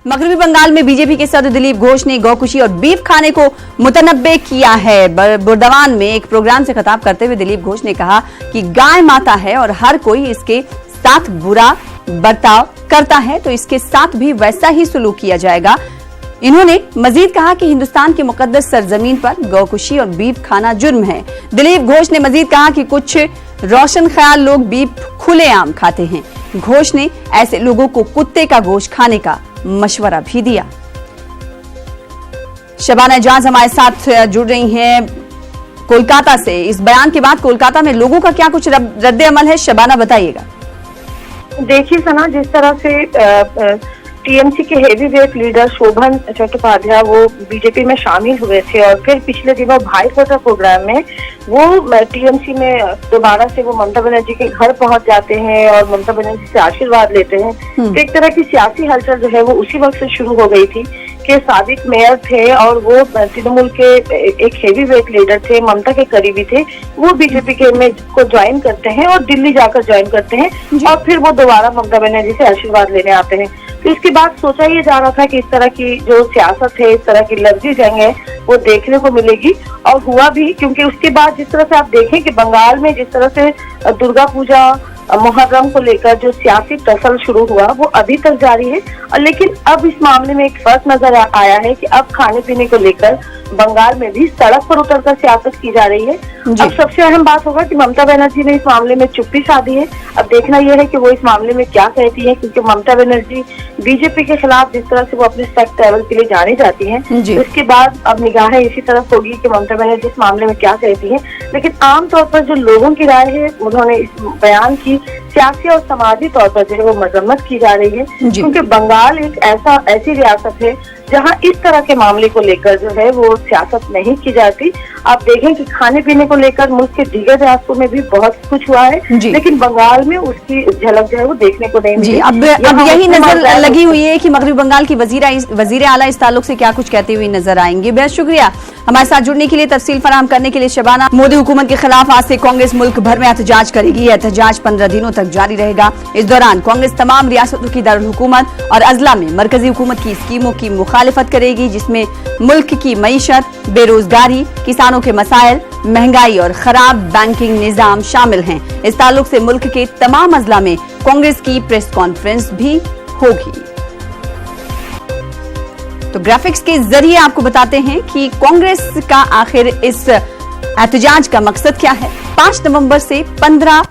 मगरबी बंगाल में बीजेपी के सदर दिलीप घोष ने गौकुशी और बीफ खाने को मुतनब्बे किया है। बुर्दवान में एक प्रोग्राम से खिताब करते हुए दिलीप घोष ने कहा कि गाय माता है और हर कोई इसके साथ बुरा बर्ताव करता है तो इसके साथ भी वैसा ही सलूक किया जाएगा। इन्होंने मजीद कहा कि हिंदुस्तान की मुकद्दस सरजमीन पर गौकुशी और बीफ खाना जुर्म है। दिलीप घोष ने मजीद कहा कि कुछ रोशन ख्याल लोग बीफ खुलेआम खाते हैं। घोष ने ऐसे लोगों को कुत्ते का गोश्त खाने का मशवरा भी दिया। शबाना एजाज हमारे साथ जुड़ रही हैं कोलकाता से। इस बयान के बाद कोलकाता में लोगों का क्या कुछ रद्द अमल है, शबाना बताइएगा। देखिए सना, जिस तरह से टीएमसी के हेवी वेट लीडर शोभन चट्टोपाध्याय वो बीजेपी में शामिल हुए थे और फिर पिछले दिनों भाई फोटा प्रोग्राम में वो टीएमसी में दोबारा से वो ममता बनर्जी के घर पहुंच जाते हैं और ममता बनर्जी से आशीर्वाद लेते हैं। तो एक तरह की सियासी हलचल जो है वो उसी वक्त से शुरू हो गई थी कि साबिक मेयर थे और वो तृणमूल के एक हेवी वेट लीडर थे, ममता के करीबी थे, वो बीजेपी के में को ज्वाइन करते हैं और दिल्ली जाकर ज्वाइन करते हैं और फिर वो दोबारा ममता बनर्जी से आशीर्वाद लेने आते हैं। तो इसके बाद सोचा ये जा रहा था कि इस तरह की जो सियासत है, इस तरह की लफ्जी जंग है वो देखने को मिलेगी और हुआ भी, क्योंकि उसके बाद जिस तरह से आप देखें कि बंगाल में जिस तरह से दुर्गा पूजा मुहर्रम को लेकर जो सियासी टसल शुरू हुआ वो अभी तक जारी है। लेकिन अब इस मामले में एक फर्क नजर आया है कि अब खाने पीने को लेकर बंगाल में भी सड़क पर उतरकर सियासत की जा रही है। अब सबसे अहम बात होगा कि ममता बनर्जी ने इस मामले में चुप्पी साधी है। अब देखना यह है कि वो इस मामले में क्या कहती है, क्योंकि ममता बनर्जी बीजेपी के खिलाफ जिस तरह से वो अपने सख्त लेवल के लिए जानी जाती है, उसके बाद अब निगाहें इसी तरफ होगी कि ममता बनर्जी इस मामले में क्या कहती है। लेकिन आमतौर पर जो लोगों की राय है, उन्होंने इस बयान की सियासी और समाजी तौर पर जो है वो मजम्मत की जा रही है, क्योंकि बंगाल एक ऐसी रियासत है जहां इस तरह के मामले को लेकर जो है वो सियासत नहीं की जाती। आप देखें कि खाने पीने को लेकर मुल्क के दीगर रियासतों में भी बहुत कुछ हुआ है, लेकिन बंगाल में उसकी झलक जो है वो देखने को नहीं मिली। अब यही नजर लगी हुई है कि मगरबी बंगाल की वजीर आला इस ताल्लुक से क्या कुछ कहते हुए नजर आएंगे। बेहद शुक्रिया हमारे साथ जुड़ने के लिए, तफसील फराहम करने के लिए शबाना। मोदी हुकूमत के खिलाफ आज से कांग्रेस मुल्क भर में एहतजाज करेगी। एहतजाज 15 दिनों तक जारी रहेगा। इस दौरान कांग्रेस तमाम रियासतों की दारुल हुकूमत और अजला में मरकजी हुकूमत की स्कीमों की मुखालिफत करेगी, जिसमें मुल्क की मईशत, बेरोजगारी, किसानों के मसाइल, महंगाई और खराब बैंकिंग निजाम शामिल हैं। इस ताल्लुक से मुल्क के तमाम अजला में कांग्रेस की प्रेस कॉन्फ्रेंस भी होगी। तो ग्राफिक्स के जरिए आपको बताते हैं कि कांग्रेस का आखिर इस एहतजाज का मकसद क्या है। 5 नवंबर से 15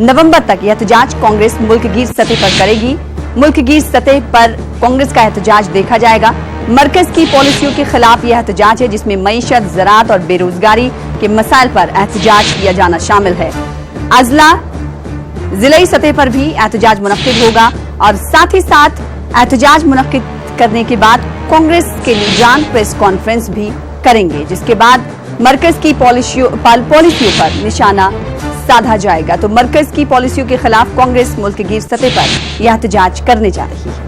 नवंबर तक यह एहतजाज कांग्रेस मुल्क गिर सतह पर करेगी। मुल्क गिर सतह पर कांग्रेस का एहतजाज देखा जाएगा। मरकज की पॉलिसियों के खिलाफ यह एहतजाज है, जिसमें मईशत, ज़राअत और बेरोजगारी के मसाइल पर एहतजाज किया जाना शामिल है। अजला जिले सतह पर भी एहतजाज मुनक्किद होगा और साथ ही साथ एहतजाज मुनक्किद करने के बाद कांग्रेस के लीडरान प्रेस कॉन्फ्रेंस भी करेंगे, जिसके बाद मरकज की पॉलिसियों पर निशाना साधा जाएगा। तो मरकज की पॉलिसियों के खिलाफ कांग्रेस मुल्क की सतह पर यह एहतजाज करने जा रही है।